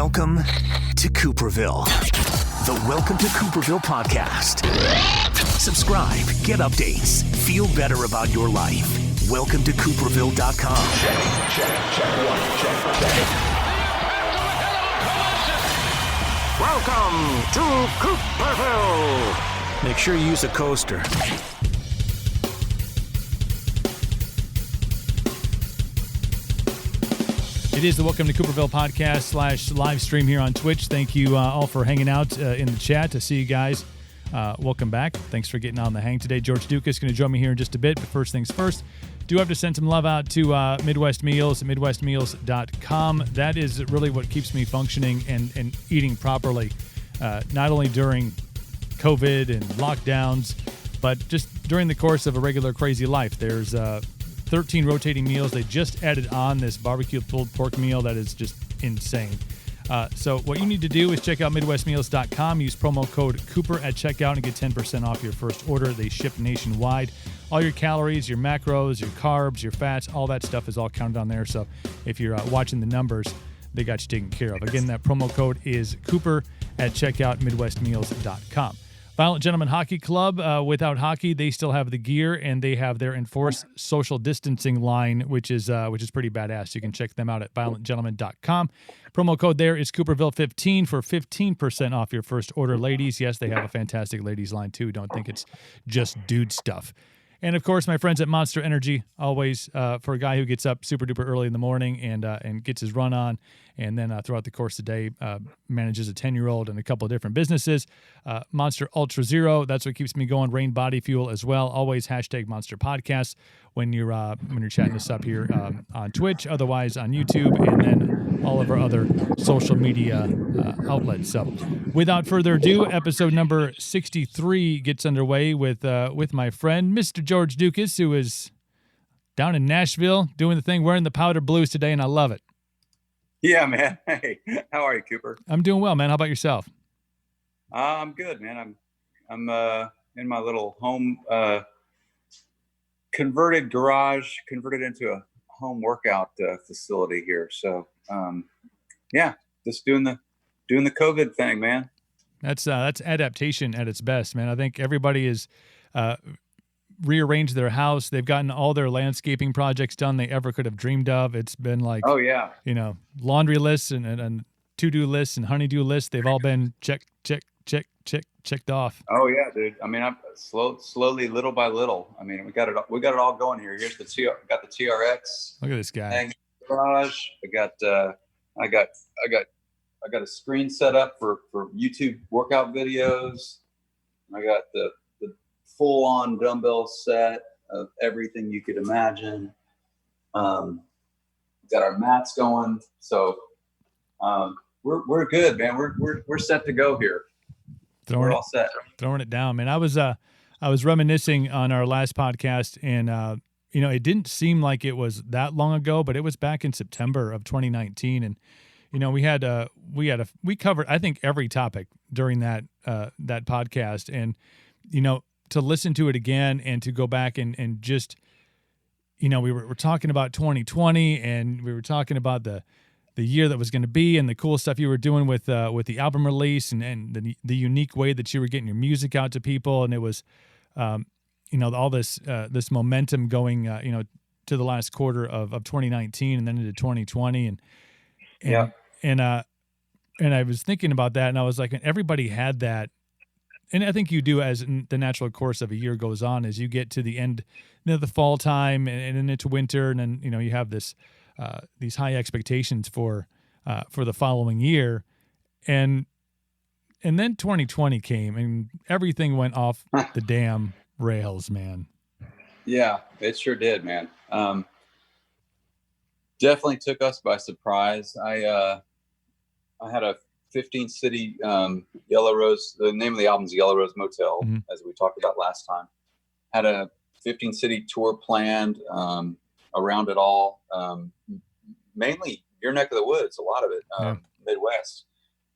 Welcome to Cooperville, the Welcome to Cooperville podcast. Subscribe, get updates, feel better about your life. Welcome to Cooperville.com. Welcome to Cooperville. Make sure you use a coaster. It is the Welcome to Cooperville podcast / live stream here on Twitch. Thank you all for hanging out in the chat. To see you guys. Welcome back. Thanks for getting on the hang today. George Ducas is going to join me here in just a bit. But first things first, do have to send some love out to Midwest Meals at MidwestMeals.com. That is really what keeps me functioning and eating properly, not only during COVID and lockdowns, but just during the course of a regular crazy life. There's 13 rotating meals. They just added on this barbecue pulled pork meal that is just insane. So what you need to do is check out MidwestMeals.com. Use promo code Cooper at checkout and get 10% off your first order. They ship nationwide. All your calories, your macros, your carbs, your fats, all that stuff is all counted on there. So if you're watching the numbers, they got you taken care of. Again, that promo code is Cooper at checkout, MidwestMeals.com. Violent Gentlemen Hockey Club, without hockey, they still have the gear, and they have their enforced social distancing line, which is pretty badass. You can check them out at violentgentlemen.com. Promo code there is Cooperville15 for 15% off your first order. Ladies, yes, they have a fantastic ladies line too. Don't think it's just dude stuff. And of course, my friends at Monster Energy, always for a guy who gets up super duper early in the morning and gets his run on, and then throughout the course of the day manages a 10-year-old and a couple of different businesses. Monster Ultra Zero, that's what keeps me going. Rain Body Fuel as well. Always hashtag Monster Podcasts when you're chatting us up here on Twitch, otherwise on YouTube, and then all of our other social media outlets. So, without further ado, episode number 63 gets underway with my friend Mr. George Ducas, who is down in Nashville doing the thing, wearing the powder blues today, and I love it. Yeah, man. Hey, how are you, Cooper? I'm doing well, man. How about yourself? I'm good, man. I'm in my little home converted into a home workout facility here. So, yeah, just doing the COVID thing, man. That's adaptation at its best, man. I think everybody is rearranged their house. They've gotten all their landscaping projects done they ever could have dreamed of. It's been like, oh yeah, laundry lists and to-do lists and honey-do lists. They've all been checked off. Oh yeah, dude. I mean, I'm slowly, little by little. I mean, we got it all going here. Here's got the TRX. Look at this guy. Garage. I got a screen set up for YouTube workout videos. I got the full-on dumbbell set of everything you could imagine. Got our mats going, so we're good, man. We're set to go here. We're all set. Throwing it down, man. I was reminiscing on our last podcast, and it didn't seem like it was that long ago, but it was back in September of 2019, and we covered, I think, every topic during that podcast, and to listen to it again and to go back and just, we're talking about 2020, and we were talking about the year that was going to be and the cool stuff you were doing with the album release and the unique way that you were getting your music out to people. And it was, all this momentum going, to the last quarter of 2019 and then into 2020. And I was thinking about that, and I was like, everybody had that. And I think you do, as the natural course of a year goes on, as you get to the end, the fall time and then into winter, and then you have these high expectations for the following year, and then 2020 came, and everything went off the damn rails, man. Yeah, it sure did, man. Definitely took us by surprise. I had a 15-city Yellow Rose. The name of the album is Yellow Rose Motel, mm-hmm. as we talked about last time. Had a 15-city tour planned around it all. Mainly your neck of the woods, a lot of it, Midwest,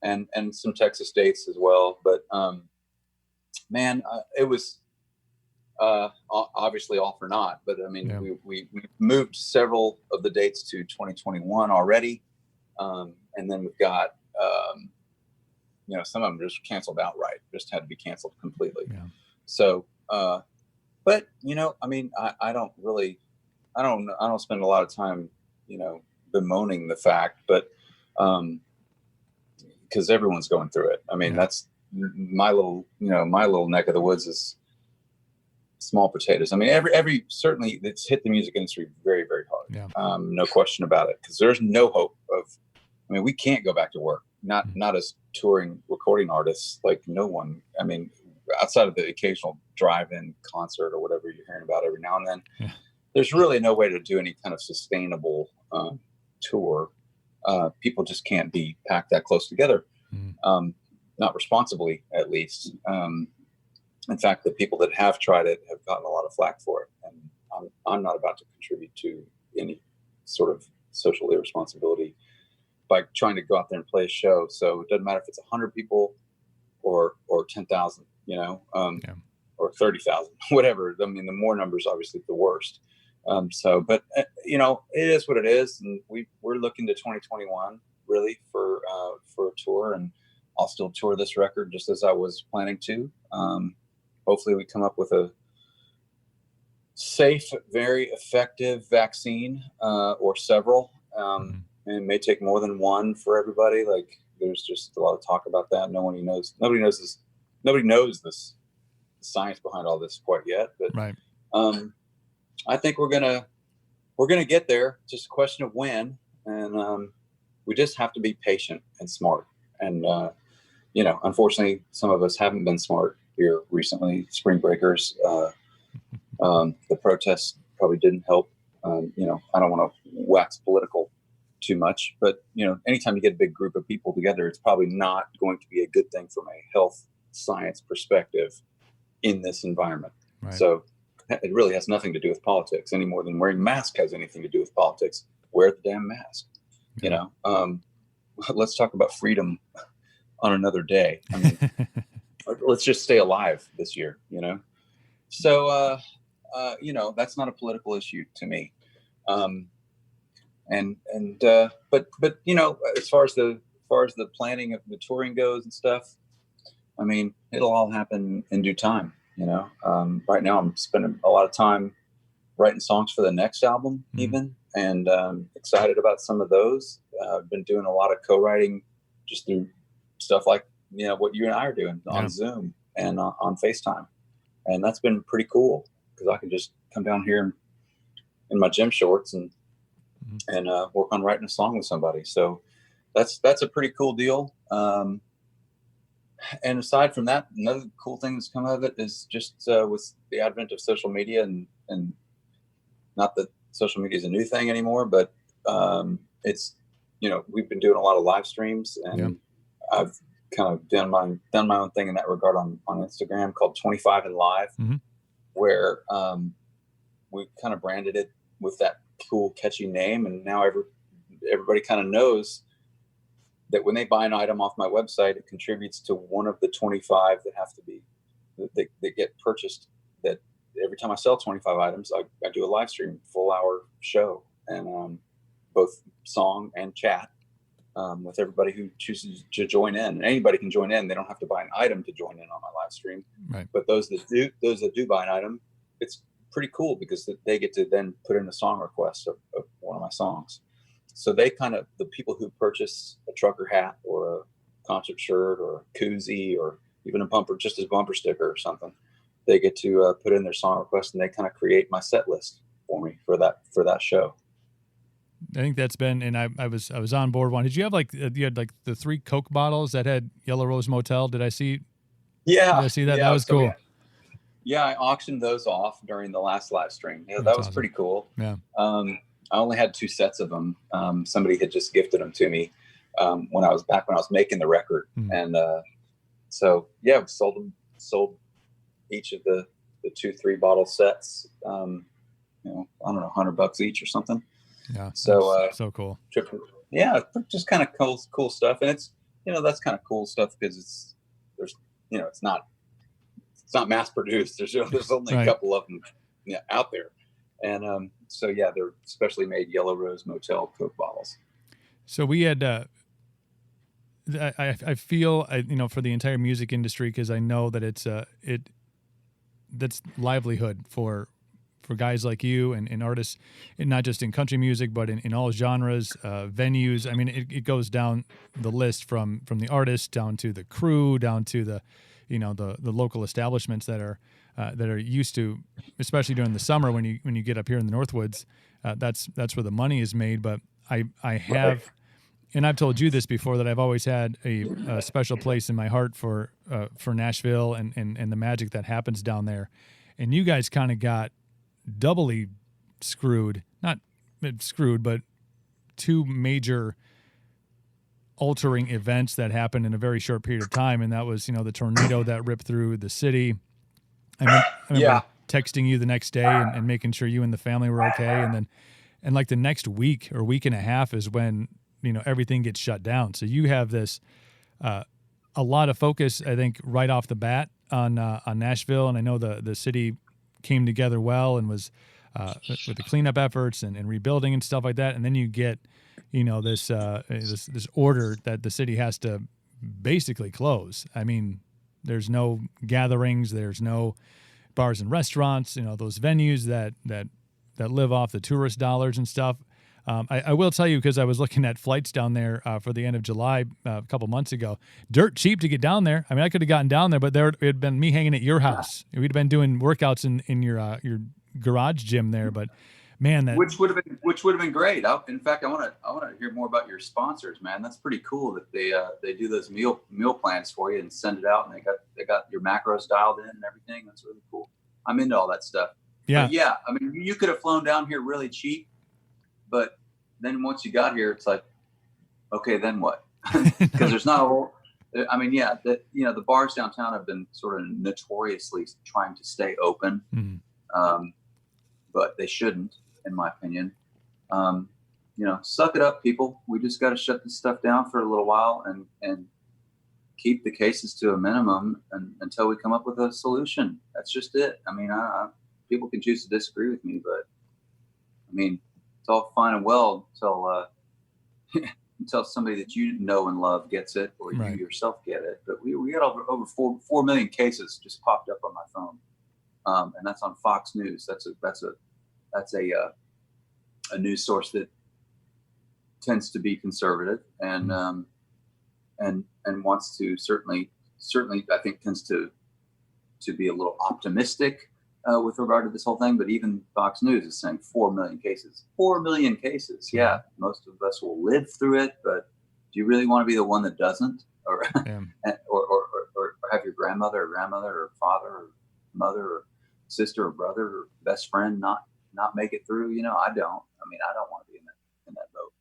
and some Texas dates as well. But man, it was obviously all for naught. But I mean, we moved several of the dates to 2021 already, and then we've got some of them just canceled outright, just had to be canceled completely. Yeah. So, but I mean, I don't spend a lot of time, bemoaning the fact, but, because everyone's going through it. I mean, that's my little neck of the woods is small potatoes. I mean, certainly it's hit the music industry very, very hard. Yeah. No question about it. Cause there's no hope we can't go back to work, not as touring recording artists, like no one. I mean, outside of the occasional drive-in concert or whatever you're hearing about every now and then, there's really no way to do any kind of sustainable tour. People just can't be packed that close together, not responsibly, at least. In fact, the people that have tried it have gotten a lot of flack for it, and I'm not about to contribute to any sort of social irresponsibility by trying to go out there and play a show. So it doesn't matter if it's 100 people or 10,000, or 30,000, whatever. I mean, the more numbers, obviously, the worst. But it is what it is, and we're looking to 2021 really for a tour, and I'll still tour this record just as I was planning to. Hopefully, we come up with a safe, very effective vaccine or several. And it may take more than one for everybody. Like, there's just a lot of talk about that. Nobody knows this science behind all this quite yet. But right. I think we're gonna get there. It's just a question of when, and we just have to be patient and smart. And unfortunately, some of us haven't been smart here recently. Spring breakers, the protests probably didn't help. I don't want to wax political too much, but anytime you get a big group of people together, it's probably not going to be a good thing from a health science perspective in this environment. Right. So it really has nothing to do with politics any more than wearing masks has anything to do with politics. Wear the damn mask. Yeah. Let's talk about freedom on another day. I mean, let's just stay alive this year, So, that's not a political issue to me. But as far as the planning of the touring goes and stuff, I mean, it'll all happen in due time. Right now I'm spending a lot of time writing songs for the next album, even, and excited about some of those. I've been doing a lot of co-writing just through stuff like what you and I are doing on Zoom and on FaceTime, and that's been pretty cool because I can just come down here in my gym shorts and work on writing a song with somebody. So that's a pretty cool deal. And aside from that, another cool thing that's come out of it is just with the advent of social media, and not that social media is a new thing anymore, but it's we've been doing a lot of live streams, and I've kind of done my own thing in that regard on Instagram called 25 and Live, where we kind of branded it with that cool, catchy name, and now everybody kind of knows that when they buy an item off my website, it contributes to one of the 25 that have to be that get purchased. That every time I sell 25 items, I do a live stream, full hour show, and both song and chat with everybody who chooses to join in. And anybody can join in; they don't have to buy an item to join in on my live stream. Right. But those that do buy an item, it's pretty cool because they get to then put in a song request of one of my songs. So the people who purchase a trucker hat or a concert shirt or a koozie or even a bumper sticker or something, they get to put in their song request, and they kind of create my set list for me for that show. I think that's been, and I was on board one. Did you have you had the 3 Coke bottles that had Yellow Rose Motel? Did I see? Yeah. Did I see that? Yeah, that was cool. Yeah, I auctioned those off during the last live stream. Yeah, that was awesome. Pretty cool. Yeah. I only had 2 sets of them. Somebody had just gifted them to me when I was making the record, and so yeah, we sold each of the 2-3 bottle sets. I don't know, $100 each or something. Yeah. So so cool. Yeah, just kind of cool stuff, and it's that's kind of cool stuff because it's not mass produced. There's only a couple of them out there. And so, yeah, they're specially made Yellow Rose Motel Coke bottles. So we had I feel, for the entire music industry, because I know that that's livelihood for guys like you and artists, and not just in country music, but in all genres, venues. I mean, it goes down the list from the artist down to the crew, down to the local establishments that are used to, especially during the summer when you get up here in the Northwoods. That's where the money is made. But I have, and I've told you this before, that I've always had a special place in my heart for Nashville and the magic that happens down there. And you guys kind of got doubly screwed, not screwed, but two major altering events that happened in a very short period of time. And that was, the tornado that ripped through the city. I remember texting you the next day and making sure you and the family were okay. And like the next week or week and a half is when, everything gets shut down. So you have this, a lot of focus, I think, right off the bat on Nashville. And I know the city came together well and was with the cleanup efforts and rebuilding and stuff like that. And then you get, this order that the city has to basically close. I mean, there's no gatherings, there's no bars and restaurants, those venues that live off the tourist dollars and stuff. I will tell you, because I was looking at flights down there for the end of July a couple months ago, dirt cheap to get down there. I mean, I could have gotten down there, but it had been me hanging at your house. We'd have been doing workouts in your garage gym there. But man, which would have been great. In fact, I want to hear more about your sponsors, man. That's pretty cool that they do those meal plans for you and send it out, and they got your macros dialed in and everything. That's really cool. I'm into all that stuff. Yeah, but yeah. I mean, you could have flown down here really cheap, but then once you got here, it's like, okay, then what? Because there's not a whole. I mean, yeah, the bars downtown have been sort of notoriously trying to stay open, but they shouldn't, in my opinion. Suck it up, people. We just got to shut this stuff down for a little while and keep the cases to a minimum until we come up with a solution. That's just it. I mean, people can choose to disagree with me, but I mean, it's all fine and well until somebody that you know and love gets it, or you yourself get it. But we got over 4 million cases just popped up on my phone, and that's on Fox News. That's a news source that tends to be conservative and wants to certainly I think tends to be a little optimistic with regard to this whole thing. But even Fox News is saying 4 million cases. 4 million cases. Yeah, most of us will live through it, but do you really want to be the one that doesn't, or have your grandmother or father or mother or sister or brother or best friend not make it through? I don't. I mean, I don't want to be in that boat.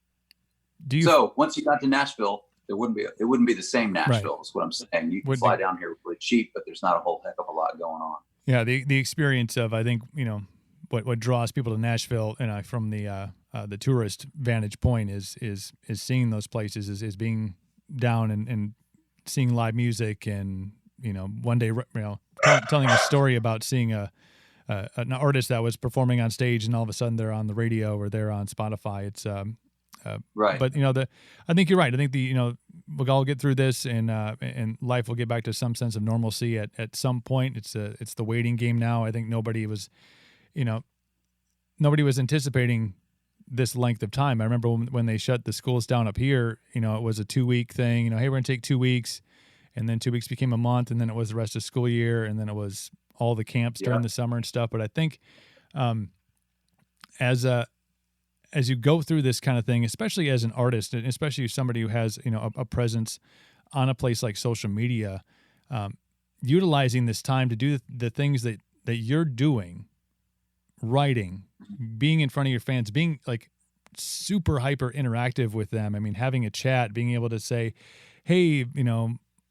So once you got to Nashville, it wouldn't be the same Nashville, is what I'm saying. You can fly down here really cheap, but there's not a whole heck of a lot going on. Yeah, the experience of, I think, what draws people to Nashville, and from the tourist vantage point is seeing those places, is being down and seeing live music, and one day telling a story about seeing an artist that was performing on stage, and all of a sudden they're on the radio or they're on Spotify. It's right. But I think you're right. I think we'll all get through this, and life will get back to some sense of normalcy at some point. It's the waiting game now. I think nobody was anticipating this length of time. I remember when they shut the schools down up here, it was a 2-week thing. Hey, we're going to take 2 weeks, and then 2 weeks became a month, and then it was the rest of school year, and then it was all the camps during the summer and stuff. But I think as you go through this kind of thing, especially as an artist, and especially somebody who has a presence on a place like social media, utilizing this time to do the things that you're doing, writing, being in front of your fans, being like super hyper interactive with them. I mean, having a chat, being able to say, hey,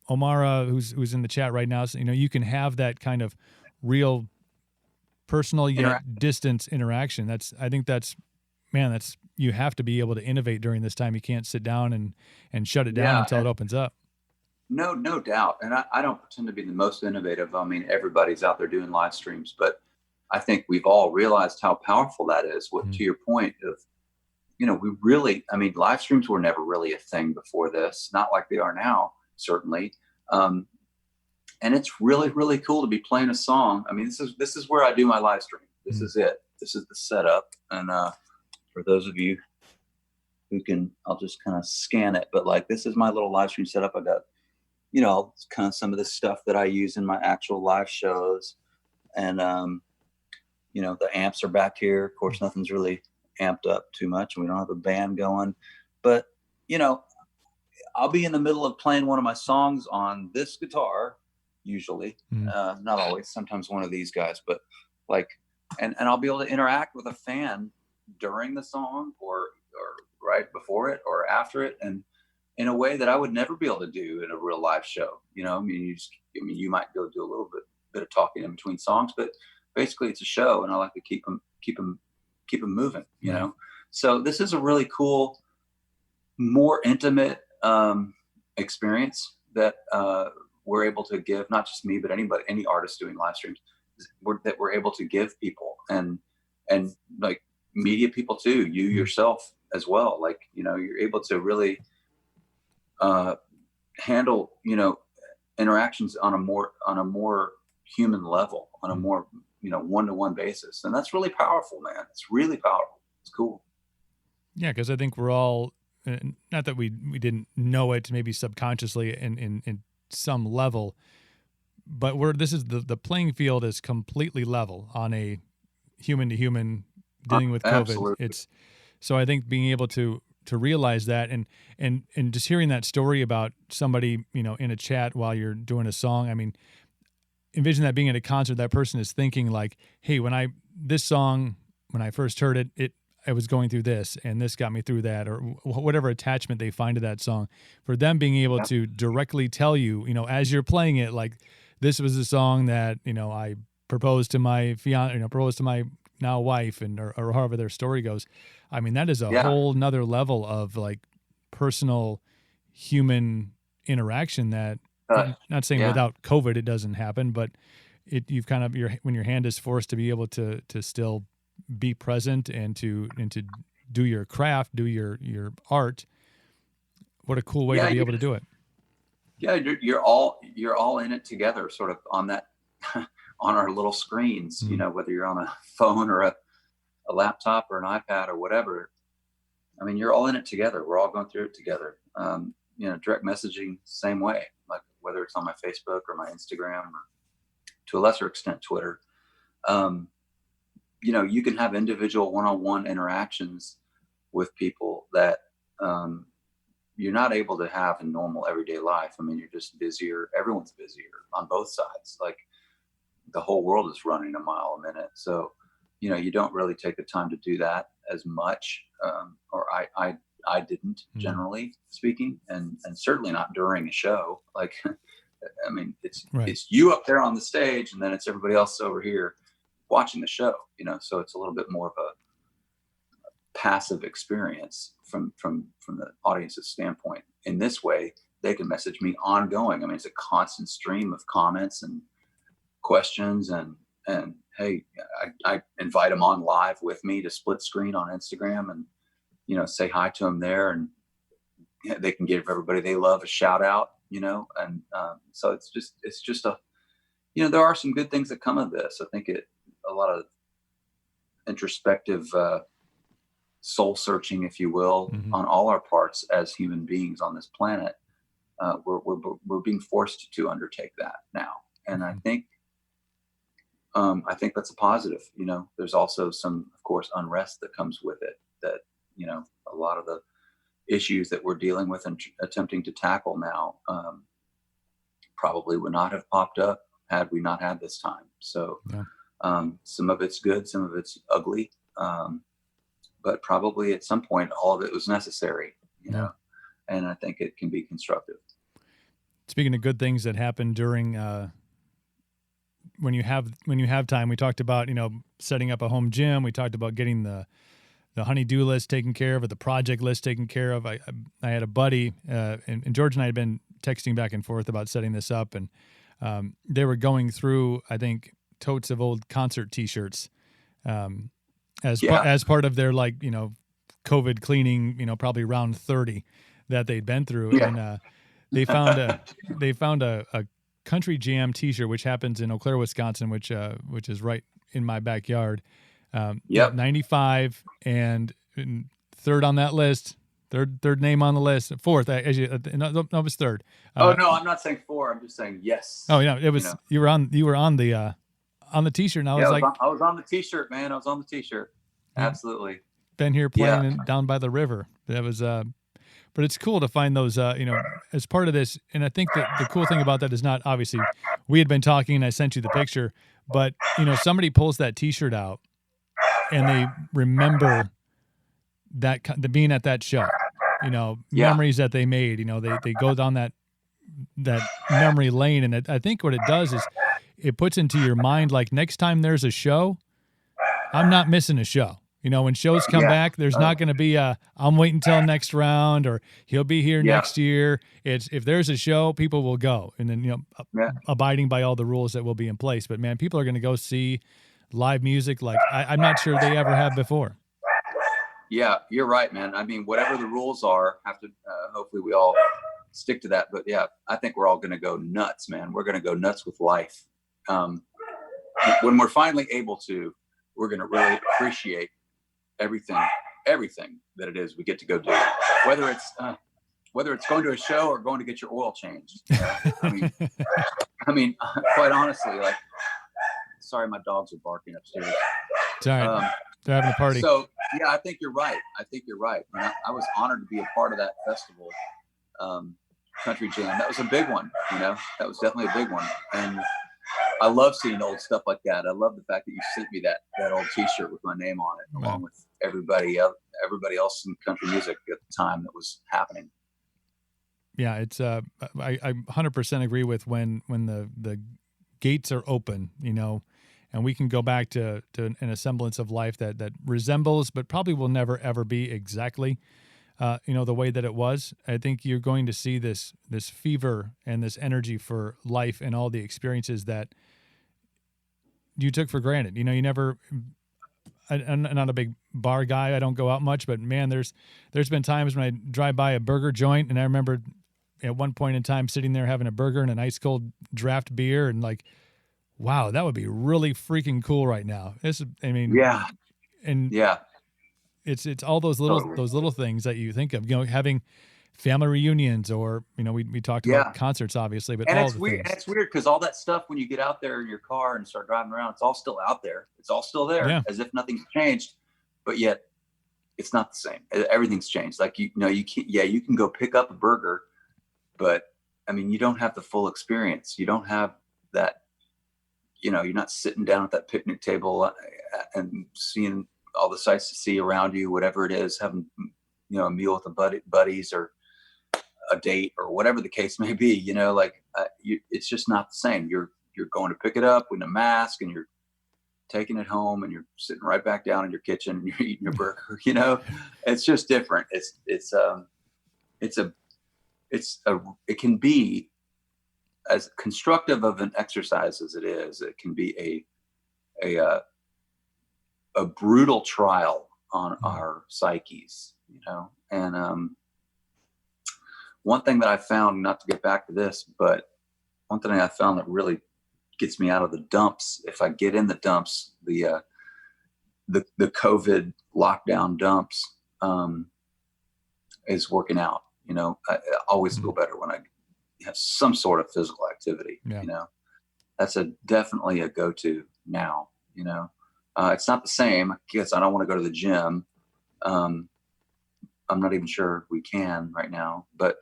Omara, who's in the chat right now, so, you can have that kind of real personal yet distance interaction. I think that's you have to be able to innovate during this time. You can't sit down and shut it down until it opens up. No doubt. And I don't pretend to be the most innovative. I mean, everybody's out there doing live streams, but I think we've all realized how powerful that is. To your point of we really, I mean, live streams were never really a thing before this, not like they are now, certainly. And it's really, really cool to be playing a song. I mean, this is where I do my live stream. This is it. This is the setup. And for those of you who can, I'll just kind of scan it. But like, this is my little live stream setup. I got, kind of some of the stuff that I use in my actual live shows. And, the amps are back here. Of course, nothing's really amped up too much, and we don't have a band going. But, I'll be in the middle of playing one of my songs on this guitar, usually, not always, sometimes one of these guys, but like, and I'll be able to interact with a fan during the song or right before it or after it, and in a way that I would never be able to do in a real live show. You might go do a little bit of talking in between songs, but basically it's a show, and I like to keep them moving, So this is a really cool, more intimate experience that we're able to give, not just me, but anybody, any artist doing live streams, that we're able to give people, and like media people too, you yourself as well. Like, you're able to really handle, interactions on a more human level, on a more, one-to-one basis. And that's really powerful, man. It's really powerful. It's cool. Yeah. Cause I think we're all, not that we didn't know it, maybe subconsciously in some level, but this is the playing field is completely level on a human to human dealing with COVID. Absolutely. So I think being able to realize that and just hearing that story about somebody, in a chat while you're doing a song, I mean, envision that being at a concert, that person is thinking like, hey, this song, when I first heard it, I was going through this, and this got me through that, or whatever attachment they find to that song. For them being able to directly tell you, as you're playing it, like, this was a song that, I proposed to my fiance, proposed to my now wife, and or however their story goes. I mean, that is a whole nother level of like personal human interaction that, not saying without COVID it doesn't happen, but you've kind of when your hand is forced to be able to still be present and to do your craft, do your art. What a cool way to be able to do it. Yeah, you're all in it together, sort of on that on our little screens. Whether you're on a phone or a laptop or an iPad or whatever. I mean, you're all in it together. We're all going through it together. Direct messaging, same way. Like whether it's on my Facebook or my Instagram, or to a lesser extent Twitter. You can have individual one-on-one interactions with people that you're not able to have in normal everyday life. I mean, you're just busier. Everyone's busier on both sides. Like the whole world is running a mile a minute. So, you don't really take the time to do that as much. Or I didn't, generally speaking, and certainly not during a show. Like, I mean, it's you up there on the stage, and then it's everybody else over here watching the show, so it's a little bit more of a passive experience from the audience's standpoint. In this way, they can message me ongoing. I mean, it's a constant stream of comments and questions, and hey, I invite them on live with me to split screen on Instagram, and say hi to them there, and they can give everybody they love a shout out, and so it's just a, there are some good things that come of this. I think a lot of introspective soul searching, if you will, on all our parts as human beings on this planet. We're being forced to undertake that now, and I think that's a positive. There's also some, of course, unrest that comes with it. That a lot of the issues that we're dealing with and attempting to tackle now probably would not have popped up had we not had this time. So. Yeah. Some of it's good, some of it's ugly, but probably at some point all of it was necessary, and I think it can be constructive. Speaking of good things that happen during when you have time, we talked about setting up a home gym. We talked about getting the honey-do list taken care of, or the project list taken care of. I had a buddy, and George and I had been texting back and forth about setting this up, and they were going through, I think, totes of old concert T-shirts as part of their COVID cleaning, probably around 30 that they'd been through. Yeah. And they found a Country Jam T-shirt, which happens in Eau Claire, Wisconsin, which is right in my backyard. Yep. 95 and third on that list. Third name on the list. Fourth, actually, no, it was third. No, I'm not saying 4. I'm just saying yes. Oh yeah, it was. You were on the T-shirt. And I was I was on the T-shirt, man. I was on the T-shirt. Absolutely. Been here playing down by the river. That was. But it's cool to find those, as part of this. And I think that the cool thing about that is not obviously we had been talking and I sent you the picture, but somebody pulls that T-shirt out and they remember the being at that show, memories that they made, they go down that memory lane. And I think what it does is it puts into your mind, like, next time there's a show, I'm not missing a show. When shows come back, there's not going to be I'm waiting until next round or he'll be here next year. It's if there's a show, people will go. And then, abiding by all the rules that will be in place. But man, people are going to go see live music like I'm not sure they ever have before. Yeah, you're right, man. I mean, whatever the rules are, hopefully we all stick to that. But yeah, I think we're all going to go nuts, man. We're going to go nuts with life. When we're finally able to, we're going to really appreciate everything that it is we get to go do, whether it's going to a show or going to get your oil changed. I mean, quite honestly, like, sorry, my dogs are barking upstairs. It's all right. They're having a party. So yeah, I think you're right. And I was honored to be a part of that festival, Country Jam. That was a big one. That was definitely a big one. And I love seeing old stuff like that. I love the fact that you sent me that old T-shirt with my name on it, along with everybody else in country music at the time that was happening. Yeah, it's I 100% agree with when the gates are open, and we can go back to a semblance of life that resembles, but probably will never ever be exactly, the way that it was. I think you're going to see this fever and this energy for life and all the experiences that you took for granted. You never. I'm not a big bar guy. I don't go out much, but man, there's been times when I drive by a burger joint, and I remember at one point in time sitting there having a burger and an ice cold draft beer, and like, wow, that would be really freaking cool right now. It's all those little things that you think of, having family reunions, or we talked about concerts, obviously, but and all it's the weird. things. And it's weird because all that stuff, when you get out there in your car and start driving around, it's all still out there. It's all still there, as if nothing's changed. But yet, it's not the same. Everything's changed. Like you can't. Yeah, you can go pick up a burger, but I mean, you don't have the full experience. You don't have that. You're not sitting down at that picnic table and seeing all the sights to see around you, whatever it is, having a meal with the buddies or a date or whatever the case may be. It's just not the same. You're going to pick it up with a mask and you're taking it home and you're sitting right back down in your kitchen and you're eating your burger. It's just different. It can be as constructive of an exercise as it is. It can be a brutal trial on our psyches, and one thing that I found, not to get back to this, but one thing I found that really gets me out of the dumps, if I get in the dumps, the COVID lockdown dumps, is working out. I always feel better when I have some sort of physical activity. That's definitely a go-to now. It's not the same because I don't want to go to the gym. I'm not even sure we can right now, but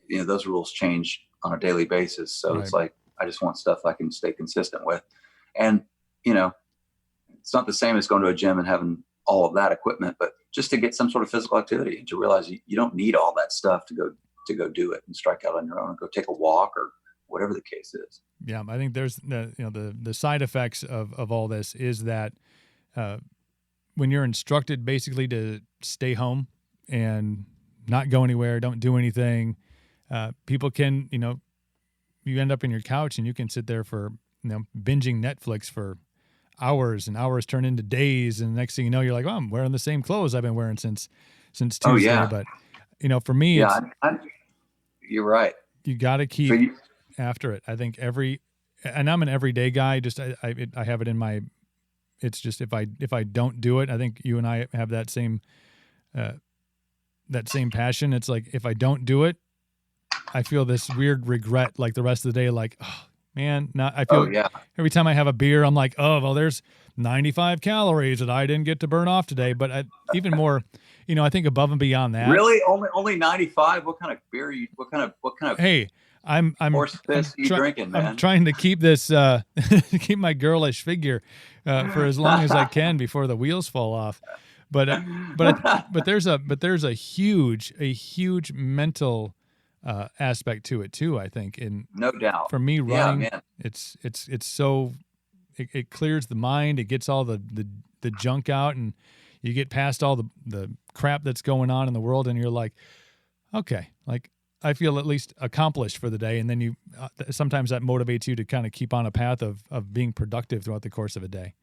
those rules change on a daily basis. So It's like, I just want stuff I can stay consistent with. And, it's not the same as going to a gym and having all of that equipment, but just to get some sort of physical activity and to realize you don't need all that stuff to go do it and strike out on your own and go take a walk or whatever the case is. Yeah. I think there's the side effects of all this is that, when you're instructed basically to stay home and not go anywhere, don't do anything, people can, you end up in your couch and you can sit there for, binging Netflix for hours, and hours turn into days, and the next thing you know, you're like, oh, I'm wearing the same clothes I've been wearing since Tuesday. Oh, yeah. But for me, Yeah, you're right. You got to keep after it. I think and I'm an everyday guy. Just I have it in my. It's just if I don't do it, I think you and I have that same passion. It's like if I don't do it, I feel this weird regret like the rest of the day. Like, oh man, I feel every time I have a beer, I'm like, oh well, there's 95 calories that I didn't get to burn off today. But even more, I think above and beyond that. Really, only 95? What kind of beer? What kind of? Hey, I'm horse piss you drinking, man? I'm trying to keep this keep my girlish figure for as long as I can before the wheels fall off. But there's a huge mental aspect to it too. I think, no doubt. For me, running, it's so it clears the mind. It gets all the junk out, and you get past all the crap that's going on in the world, and you're like, okay, like I feel at least accomplished for the day. And then you sometimes that motivates you to kind of keep on a path of being productive throughout the course of a day.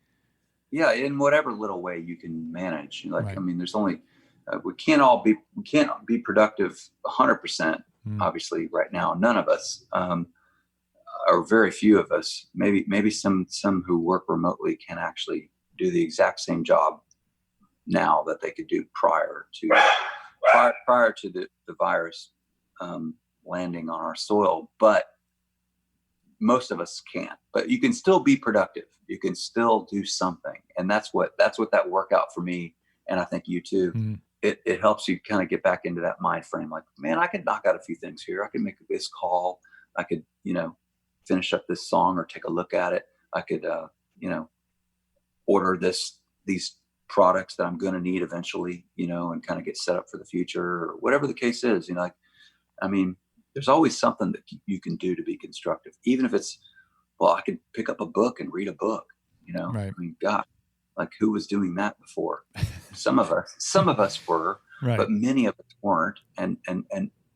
Yeah, in whatever little way you can manage. Like, right. I mean, there's only we can't be productive 100%. Obviously, right now, none of us, or very few of us. Maybe some who work remotely can actually do the exact same job now that they could do prior to the virus landing on our soil. But most of us can't. But you can still be productive. You can still do something, and that's what that workout for me, and I think you too. Mm. It helps you kind of get back into that mind frame. Like, man, I could knock out a few things here. I could make this call. I could, finish up this song or take a look at it. I could, order these products that I'm going to need eventually, and kind of get set up for the future or whatever the case is. There's always something that you can do to be constructive, even if it's, well, I could pick up a book and read a book, Right. I mean, God, like who was doing that before? Some of us were, right. But many of us weren't. And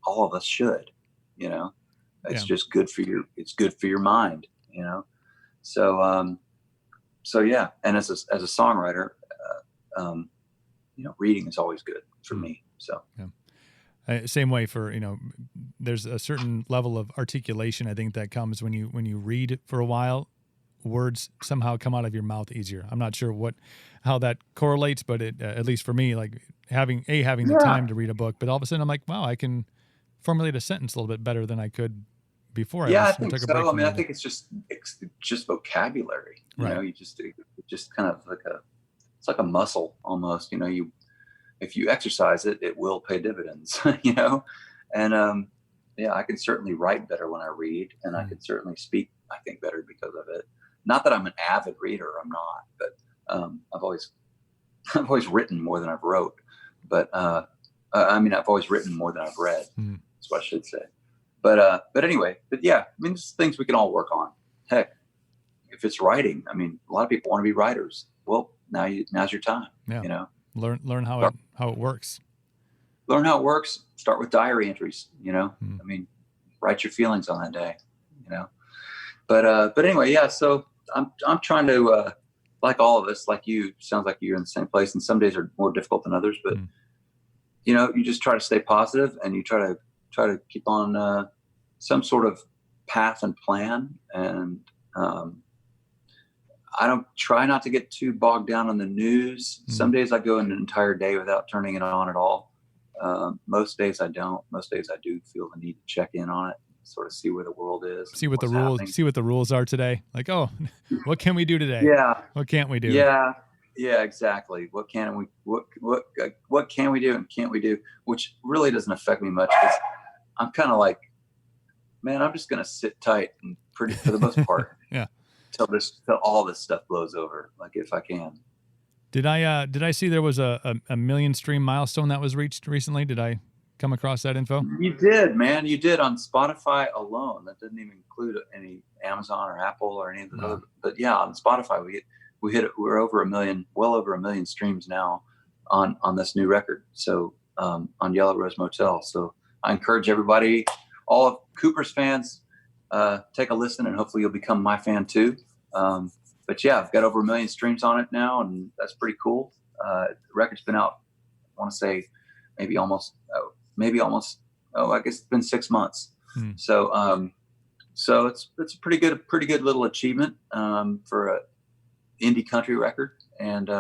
all of us should, it's just good for it's good for your mind, So yeah. And as a songwriter, reading is always good for me. So, same way for, there's a certain level of articulation, I think, that comes when you read for a while. Words somehow come out of your mouth easier. I'm not sure how that correlates, but it at least for me, like having the time to read a book, but all of a sudden I'm like, wow, I can formulate a sentence a little bit better than I could before. I think so. I think it's just vocabulary. Right. You just kind of it's like a muscle almost. If you exercise it, it will pay dividends. And I can certainly write better when I read, and I can certainly speak, I think, better because of it. Not that I'm an avid reader, I'm not, but I've always written more than I've wrote. But I've always written more than I've read. That's what I should say. But anyway, there's things we can all work on. Heck, if it's writing, a lot of people want to be writers. Well, now's your time. Yeah. Learn how it works. Learn how it works. Start with diary entries. Write your feelings on that day. But anyway, so I'm trying to, like all of us, like you, sounds like you're in the same place, and some days are more difficult than others, but you just try to stay positive, and you try to keep on some sort of path and plan. And I don't try not to get too bogged down on the news. Some days I go an entire day without turning it on at all. Most days I don't. Most days I do feel the need to check in on it, sort of see where the world is. See what the rules are today. Like, oh, what can we do today? Yeah. What can't we do? Yeah. Yeah, exactly. What can we do and can't we do? Which really doesn't affect me much, because I'm kind of like, man, I'm just going to sit tight and for the most part. Yeah. Till all this stuff blows over, like if I can. Did I see there was a million stream milestone that was reached recently? Did I come across that info? You did, man. You did on Spotify alone. That didn't even include any Amazon or Apple or any of the other. But yeah, on Spotify we hit it. We're over 1 million, well over 1 million streams now on this new record. So on Yellow Rose Motel. So I encourage everybody, all of Cooper's fans, take a listen, and hopefully you'll become my fan too. but yeah, I've got over 1 million streams on it now, and that's pretty cool. The record's been out, I want to say maybe almost, I guess it's been 6 months. So, so it's a pretty good little achievement, for a indie country record. And,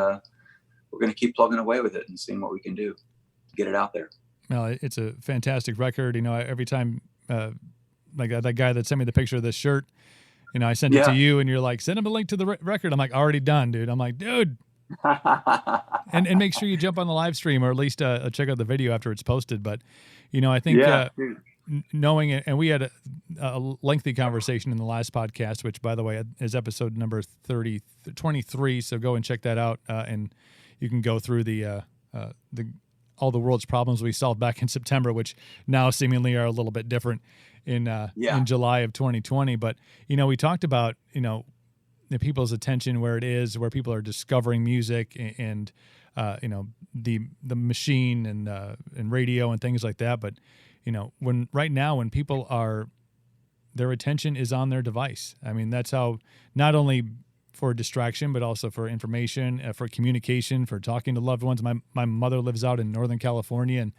we're going to keep plugging away with it and seeing what we can do to get it out there. Well, it's a fantastic record. You know, every time, like that guy that sent me the picture of this shirt, you know, I sent it to you and you're like, send him a link to the record. I'm like, already done, dude. I'm like, dude. and make sure you jump on the live stream, or at least check out the video after it's posted. But, you know, I think knowing it, and we had a lengthy conversation in the last podcast, which, by the way, is episode number 23. So go and check that out, and you can go through the all the world's problems we solved back in September, which now seemingly are a little bit different in July of 2020. But, you know, we talked about, you know, the people's attention, where it is, where people are discovering music, and you know, the machine and radio and things like that. But, you know, right now when people their attention is on their device. I mean, that's how, not only for distraction, but also for information, for communication, for talking to loved ones. My mother lives out in Northern California, and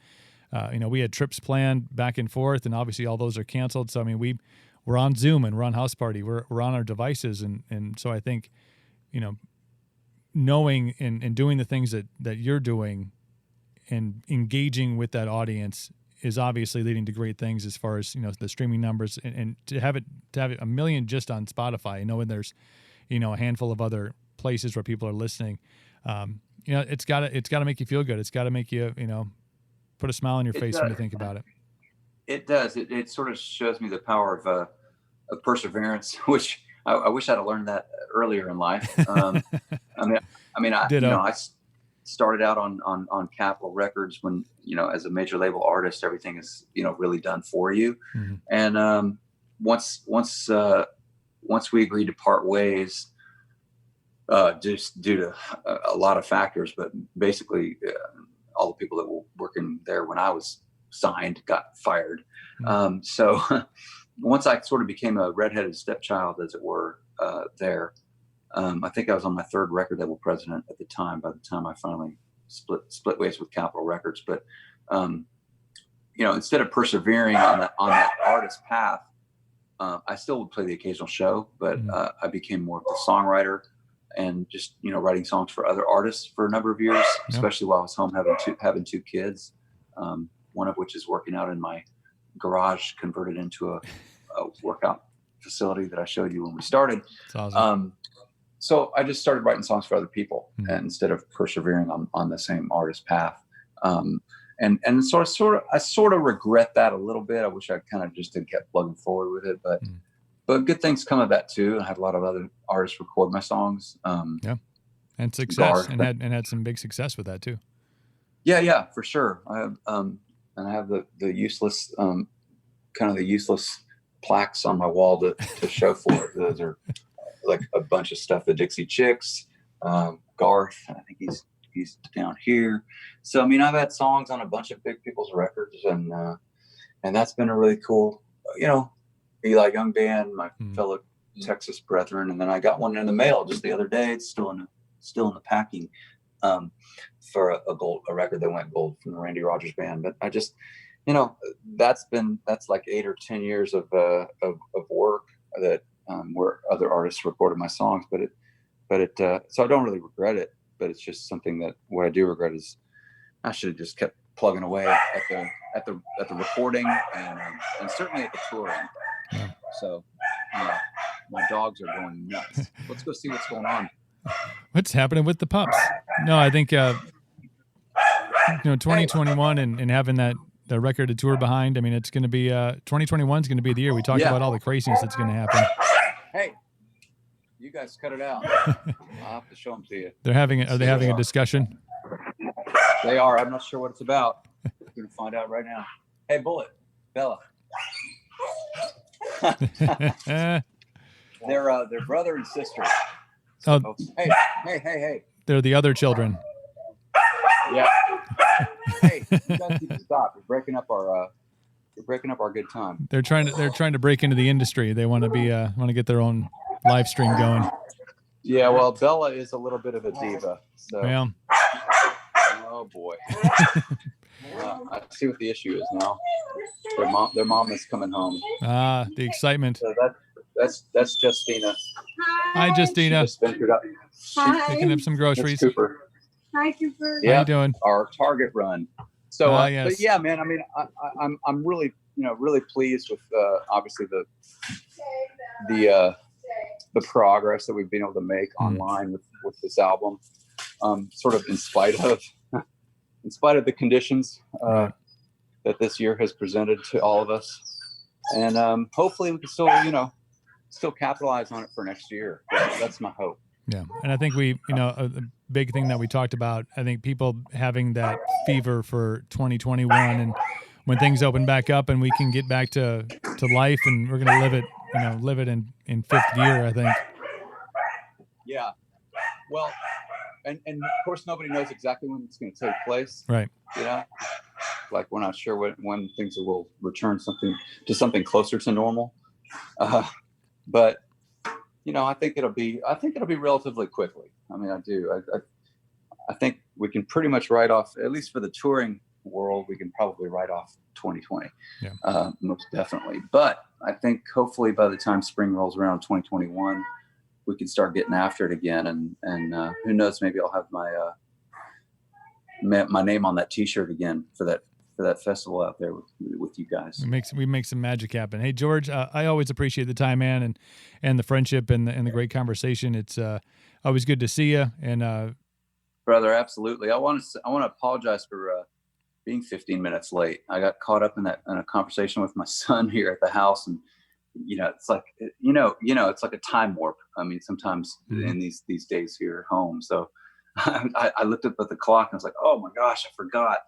you know, we had trips planned back and forth, and obviously all those are canceled. So I mean, we're on Zoom and we're on House Party. We're on our devices, and so I think, you know, knowing and doing the things that you're doing and engaging with that audience is obviously leading to great things as far as, you know, the streaming numbers, and to have it 1 million just on Spotify. You know, when there's, you know, a handful of other places where people are listening, you know, it's gotta make you feel good. It's gotta make you, you know, put a smile on your face when you think about it. It does. It sort of shows me the power of perseverance, which I wish I'd have learned that earlier in life. I started out on Capitol Records when, you know, as a major label artist, everything is, you know, really done for you. Mm-hmm. And once we agreed to part ways, just due to a lot of factors, but basically all the people that were working there when I was signed got fired. Mm-hmm. So once I sort of became a redheaded stepchild, as it were, there, I think I was on my 3rd record label president at the time, by the time I finally split ways with Capitol Records. But, you know, instead of persevering on that artist path, I still would play the occasional show, but I became more of a songwriter and just, you know, writing songs for other artists for a number of years, especially while I was home having 2 kids, one of which is working out in my garage, converted into a workout facility that I showed you when we started. That's awesome. So I just started writing songs for other people, and instead of persevering on the same artist path. And I sort of regret that a little bit. I wish I kind of just had kept plugging forward with it, but good things come of that too. I had a lot of other artists record my songs. And success, and had some big success with that too. Yeah, for sure. I have, and I have the useless, kind of the useless plaques on my wall to show for it. Those are like a bunch of stuff. The Dixie Chicks, Garth, I think he's down here. So I mean, I've had songs on a bunch of big people's records, and that's been a really cool, you know, Eli Young Band, my fellow Texas brethren, and then I got one in the mail just the other day. It's still in the packing, for a record that went gold from the Randy Rogers Band. But I just, you know, that's like 8 or 10 years of work that where other artists recorded my songs. So I don't really regret it. But it's just something that what I do regret is I should have just kept plugging away at the recording and certainly at the touring. Yeah. So my dogs are going nuts. Let's go see what's going on. What's happening with the pups? No, I think 2021 and having that record to tour behind. I mean, it's going to be 2021 is going to be the year. We talked about all the craziness that's going to happen. Hey. You guys cut it out. I'll have to show them to you. Are they having a discussion? They are. I'm not sure what it's about. We're going to find out right now. Hey, Bullet, Bella. They're brother and sister. Oh, hey. They're the other children. Yeah. Hey, you guys need to stop. You're breaking up our good time. They're trying to break into the industry. They want to get their own live stream going. Yeah, well, Bella is a little bit of a diva. So, Yeah. oh boy. I see what the issue is now. Their mom is coming home. Ah, the excitement. So that's Justina. Hi, Justina. She just ventured up. Picking up some groceries. That's Cooper. Hi, Cooper. Yeah, how you doing? Our Target run. So, Yes. but yeah, man. I mean, I'm really, really pleased with obviously the progress that we've been able to make online with this album. Sort of in spite of the conditions that this year has presented to all of us, and hopefully we can still capitalize on it for next year. That's my hope. Yeah, and I think a big thing that we talked about, I think people having that fever for 2021, and when things open back up and we can get back to life, and we're going to live it in fifth gear, I think. Yeah. Well, and of course nobody knows exactly when it's going to take place. Right. Like we're not sure when things will return to something closer to normal. But I think it'll be relatively quickly. I mean, I do. I think we can pretty much write off, at least for the touring world, we can probably write off 2020. Yeah. Most definitely. But I think hopefully by the time spring rolls around 2021, we can start getting after it again. And who knows, maybe I'll have my name on that T-shirt again for that festival out there with you guys. We make some magic happen. Hey, George, I always appreciate the time, man, and the friendship and the great conversation. It's always good to see you. And brother, absolutely. I want to apologize for being 15 minutes late. I got caught up in a conversation with my son here at the house, and it's like it's like a time warp. I mean, sometimes in these days here at home. So I looked up at the clock and I was like, oh my gosh, I forgot.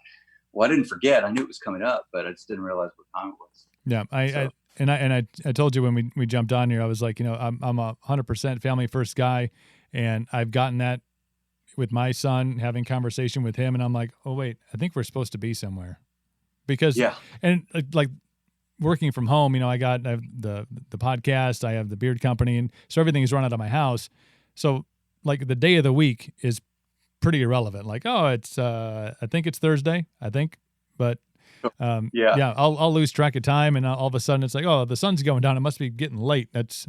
Well, I didn't forget. I knew it was coming up, but I just didn't realize what time it was. Yeah, I told you when we jumped on here, I was like, I'm a 100% family first guy, and I've gotten that with my son, having conversation with him, and I'm like, oh wait, I think we're supposed to be somewhere, because and like working from home, I have the podcast, I have the beard company, and so everything is run out of my house. So like the day of the week is pretty irrelevant. Like, oh, it's I think it's Thursday, but I'll lose track of time, and all of a sudden it's like, oh, the sun's going down, it must be getting late. That's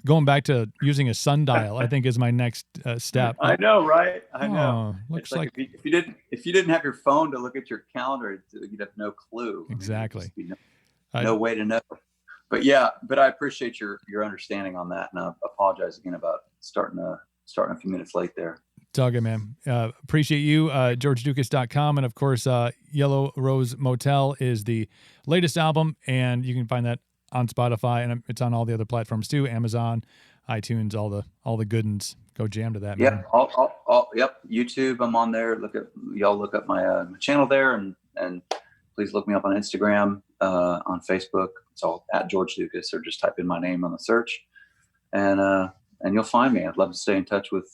going back to using a sundial, I think, is my next step. I know, right? I know. Looks like if you didn't have your phone to look at your calendar, you'd have no clue. Exactly. No way to know. But I appreciate your understanding on that, and I apologize again about starting a few minutes late there. It's all good, man. Appreciate you. GeorgeDucas.com. And of course, Yellow Rose Motel is the latest album, and you can find that on Spotify, and it's on all the other platforms too, Amazon, iTunes, all the good ones. Go jam to that, man. Yep. YouTube, I'm on there. Look up my channel there, and please look me up on Instagram, on Facebook. It's all at George Ducas, or just type in my name on the search, and you'll find me. I'd love to stay in touch with.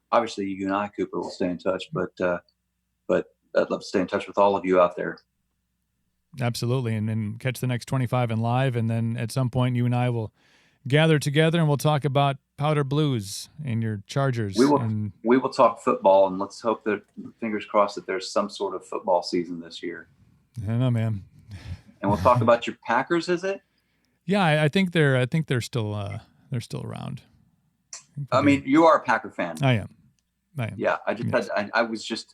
Obviously, you and I, Cooper, will stay in touch, but I'd love to stay in touch with all of you out there. Absolutely, and then catch the next 25 in live, and then at some point you and I will gather together and we'll talk about Powder Blues and your Chargers. We will talk football, and let's hope that, fingers crossed, that there's some sort of football season this year. I don't know, man. And we'll talk about your Packers. Is it? Yeah, I think they're still around. I mean, you are a Packer fan. I am. Yeah, I was just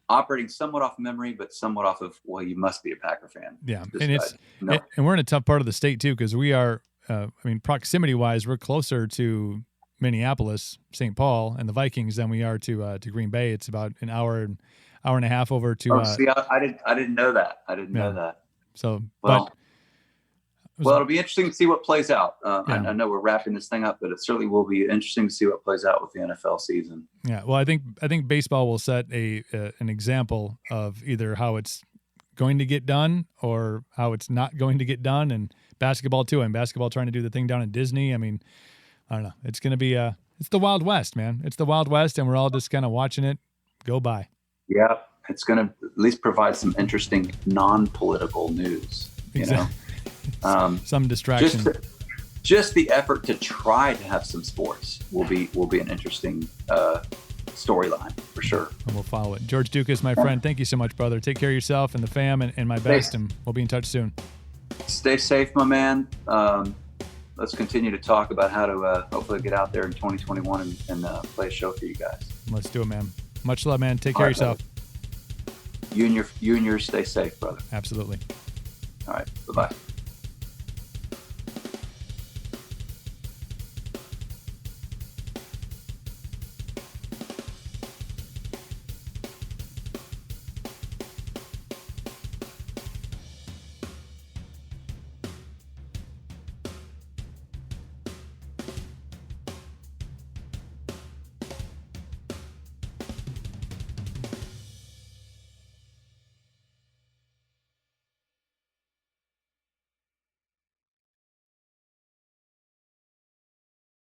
operating somewhat off memory, but somewhat off of, well, you must be a Packer fan. Yeah, and we're in a tough part of the state too, because we are. Proximity wise, we're closer to Minneapolis, St. Paul, and the Vikings than we are to Green Bay. It's about an hour and a half over to. I didn't know that. Know that. So, it'll be interesting to see what plays out. I know we're wrapping this thing up, but it certainly will be interesting to see what plays out with the NFL season. Yeah, well, I think baseball will set an example of either how it's going to get done or how it's not going to get done, and basketball too. And basketball trying to do the thing down in Disney. I mean, I don't know. It's going to be it's the Wild West, man. It's the Wild West, and we're all just kind of watching it go by. Yeah, it's going to at least provide some interesting non-political news. Exactly. Some distraction. just the effort to try to have some sports will be an interesting storyline for sure. And we'll follow it. George Ducas, my friend, thank you so much, brother. Take care of yourself and the fam, and my best, and we'll be in touch soon. Stay safe, my man. Let's continue to talk about how to hopefully get out there in 2021 and play a show for you guys. Let's do it, man. Much love, man. Take care of yourself. Brother. You and yours stay safe, brother. Absolutely. All right. Bye-bye.